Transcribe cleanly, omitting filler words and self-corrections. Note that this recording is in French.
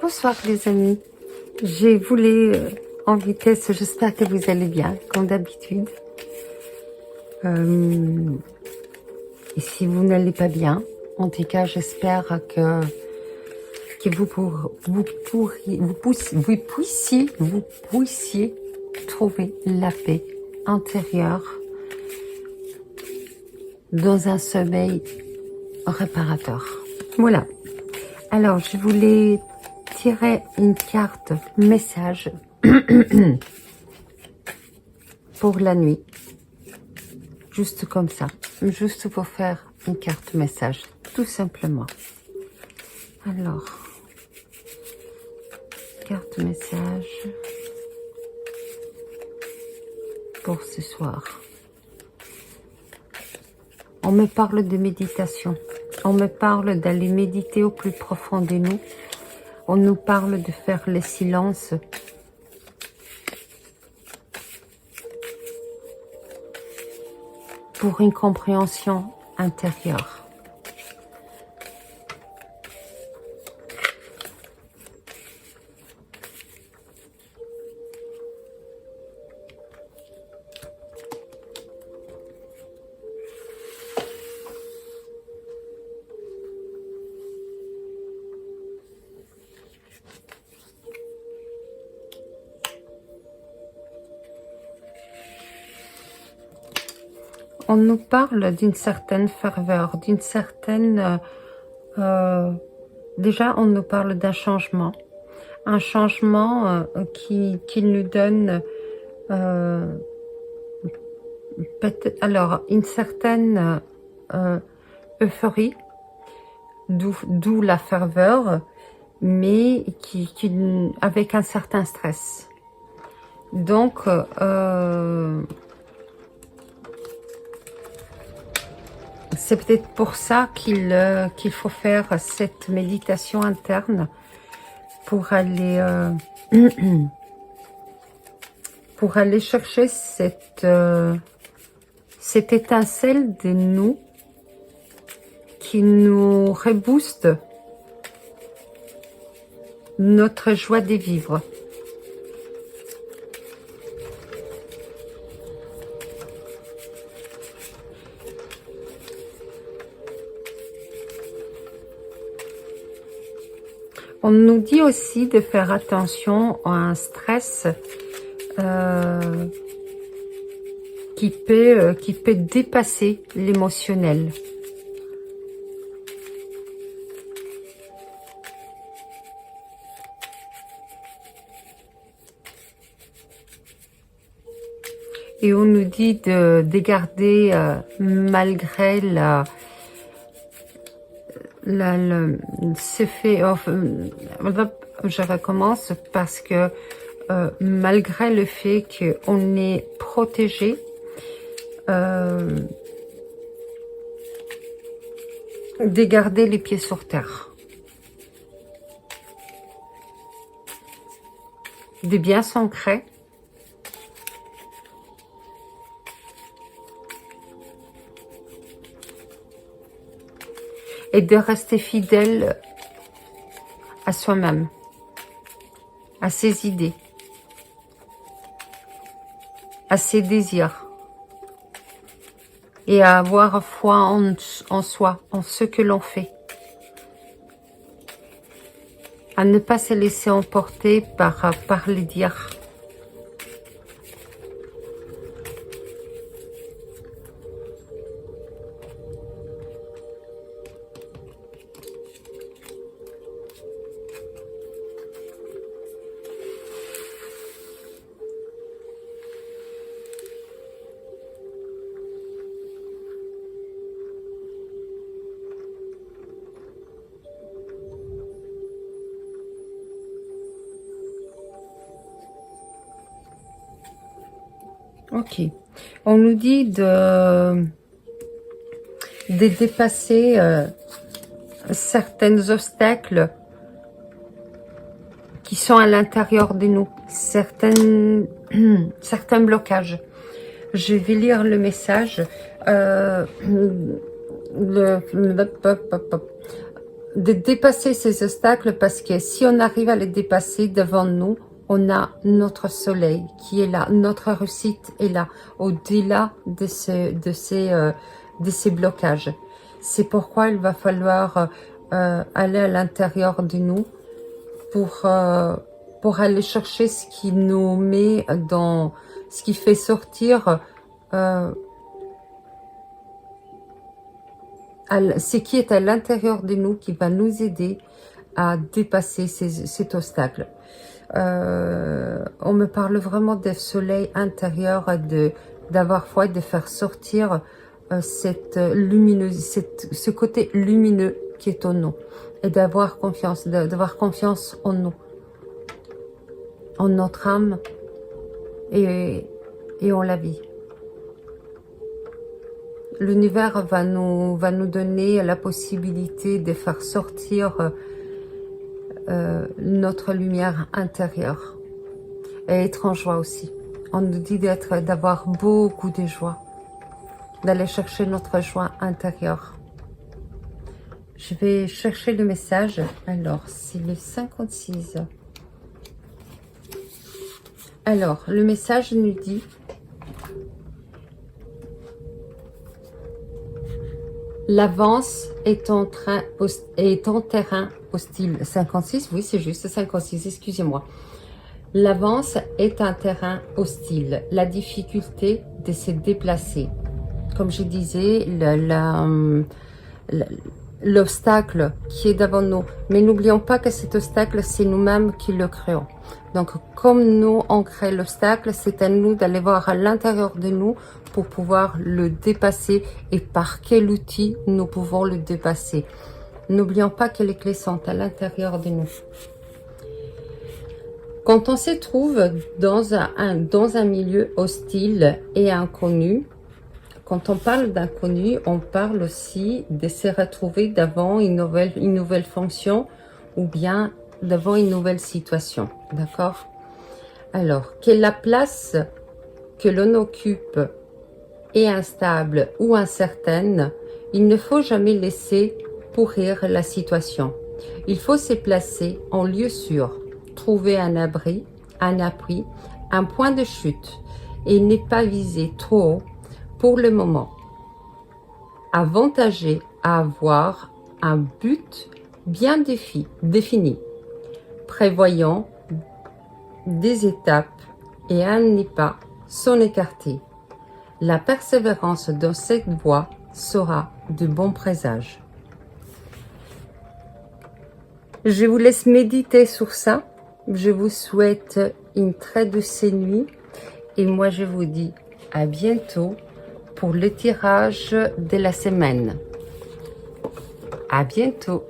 Bonsoir les amis, j'ai voulu en vitesse, j'espère que vous allez bien, comme d'habitude. Et si vous n'allez pas bien, en tout cas j'espère que vous puissiez trouver la paix intérieure dans un sommeil réparateur. Voilà, alors je voulais tirer une carte message pour la nuit, juste comme ça, juste pour faire une carte message, tout simplement. Alors, carte message pour ce soir. On me parle de méditation, on me parle d'aller méditer au plus profond de nous, on nous parle de faire le silence. Pour une compréhension intérieure. On nous parle d'une certaine ferveur, d'une certaine... déjà, on nous parle d'un changement. Un changement qui nous donne... peut-être, alors, une certaine euphorie, d'où la ferveur, mais avec un certain stress. Donc... c'est peut-être pour ça qu'il faut faire cette méditation interne pour aller chercher cette étincelle de nous qui nous rebooste notre joie de vivre. On nous dit aussi de faire attention à un stress qui peut dépasser l'émotionnel. Et on nous dit de garder malgré ce fait, je recommence parce que malgré le fait qu'on est protégé, de garder les pieds sur terre, de bien s'ancrer, et de rester fidèle à soi-même, à ses idées, à ses désirs, et à avoir foi en soi, en ce que l'on fait. À ne pas se laisser emporter par les dires. Ok. On nous dit de dépasser certains obstacles qui sont à l'intérieur de nous, certains blocages. Je vais lire le message. de dépasser ces obstacles, parce que si on arrive à les dépasser, devant nous, on a notre soleil qui est là, notre réussite est là, au-delà de ces blocages. C'est pourquoi il va falloir aller à l'intérieur de nous pour aller chercher ce qui nous met dans, ce qui fait sortir ce qui est à l'intérieur de nous, qui va nous aider à dépasser cet obstacle. On me parle vraiment du soleil intérieur, d'avoir foi, de faire sortir cette ce côté lumineux qui est en nous, et d'avoir confiance en nous, en notre âme et en la vie. L'univers va nous donner la possibilité de faire sortir notre lumière intérieure et être en joie aussi. On nous dit d'avoir beaucoup de joie, d'aller chercher notre joie intérieure. Je vais chercher le message. Alors, c'est le 56. Alors, le message nous dit: l'avance est en terrain hostile. 56, oui, c'est juste 56, excusez-moi. L'avance est un terrain hostile. La difficulté de se déplacer. Comme je disais, l'obstacle qui est devant nous. Mais n'oublions pas que cet obstacle, c'est nous-mêmes qui le créons. Donc, comme nous, on crée l'obstacle, c'est à nous d'aller voir à l'intérieur de nous pour pouvoir le dépasser, et par quel outil nous pouvons le dépasser. N'oublions pas que les clés sont à l'intérieur de nous. Quand on se trouve dans un milieu hostile et inconnu, quand on parle d'inconnu, on parle aussi de se retrouver devant une nouvelle fonction, ou bien devant une nouvelle situation. D'accord? Alors, que la place que l'on occupe est instable ou incertaine, il ne faut jamais laisser pourrir la situation. Il faut se placer en lieu sûr, trouver un abri, un point de chute, et ne pas viser trop haut pour le moment. Avantagé à avoir un but bien défini, prévoyant des étapes et à ne pas s'en écarter. La persévérance dans cette voie sera de bons présages. Je vous laisse méditer sur ça. Je vous souhaite une très douce nuit. Et moi, je vous dis à bientôt pour le tirage de la semaine. À bientôt.